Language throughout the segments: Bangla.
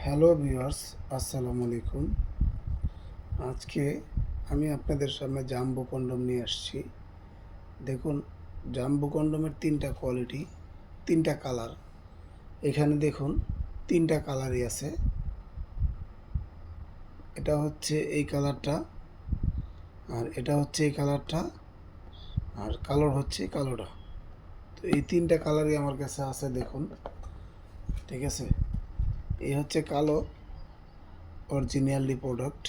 হ্যালো ভিউয়ার্স, আসসালামু আলাইকুম। আজকে আমি আপনাদের সামনে জাম্বো কন্ডম নিয়ে আসছি। দেখুন, জাম্বো কন্ডমের তিনটা কোয়ালিটি, তিনটা কালার। এখানে দেখুন, তিনটা কালারই আছে। এটা হচ্ছে এই কালারটা, আর এটা হচ্ছে এই কালারটা, আর কালোর হচ্ছে এই কালোটা। তো এই তিনটা কালারই আমার কাছে আছে। দেখুন, ঠিক আছে। এই হচ্ছে কালো অরিজিনালি প্রোডাক্ট।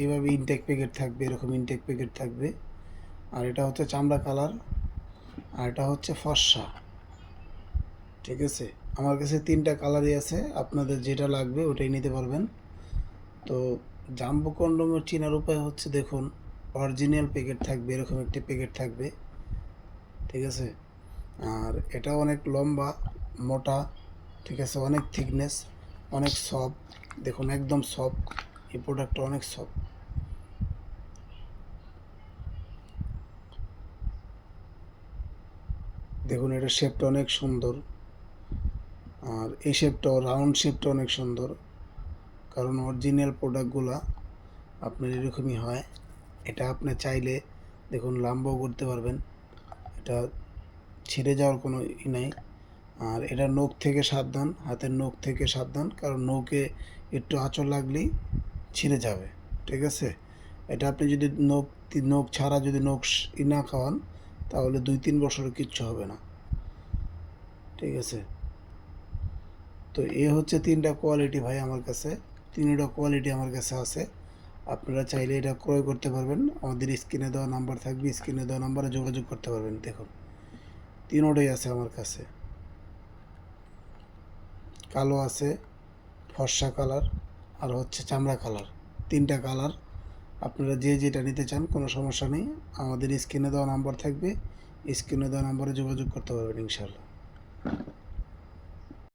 এইভাবে ইনটেক প্যাকেট থাকবে, এরকম ইনটেক প্যাকেট থাকবে। আর এটা হচ্ছে চামড়া কালার, আর এটা হচ্ছে ফর্সা। ঠিক আছে, আমার কাছে তিনটা কালারই আছে, আপনাদের যেটা লাগবে ওটাই নিতে পারবেন। তো জাম্বো কন্ডোমের চেনার উপায় হচ্ছে, দেখুন, অরিজিনাল প্যাকেট থাকবে, এরকম একটি প্যাকেট থাকবে। ঠিক আছে, আর এটা অনেক লম্বা, মোটা, ঠিক আছে, অনেক থিকনেস, অনেক সফট। দেখুন, একদম সফট, এই প্রোডাক্টটা অনেক সফট। দেখুন, এটা শেপটা অনেক সুন্দর, আর এই শেপটাও, রাউন্ড শেপটা অনেক সুন্দর। কারণ অরিজিনাল প্রোডাক্টগুলা আপনার এরকমই হয়। এটা আপনি চাইলে দেখুন লাম্বাও করতে পারবেন, এটা ছিঁড়ে যাওয়ার কোনো নাই। আর এটা নখ থেকে সাবধান, হাতের নখ থেকে সাবধান, কারণ নখে একটু আঁচড় লাগলেই ছিঁড়ে যাবে। ঠিক আছে, এটা আপনি যদি নখ ছাড়া যদি নখ না খাওয়ান, তাহলে 2-3 বছরে কিচ্ছু হবে না। ঠিক আছে, তো এ হচ্ছে তিনটা কোয়ালিটি ভাই আমার কাছে, তিনটা কোয়ালিটি আমার কাছে আছে। আপনারা চাইলে এটা ক্রয় করতে পারবেন, আমাদের স্ক্রিনে দেওয়া নাম্বার থাকবে, স্ক্রিনে দেওয়া নাম্বারে যোগাযোগ করতে পারবেন। দেখুন, তিনোটাই আছে আমার কাছে। কালো আছে, ফর্সা কালার, আর হচ্ছে চামড়া কালার। তিনটা কালার, আপনারা যে যেটা নিতে চান কোনো সমস্যা নেই, আমাদের স্ক্রিনে দেওয়া নাম্বার থাকবে, স্ক্রিনে দেওয়া নাম্বারে যোগাযোগ করতে পারবেন ইনশাল্লাহ।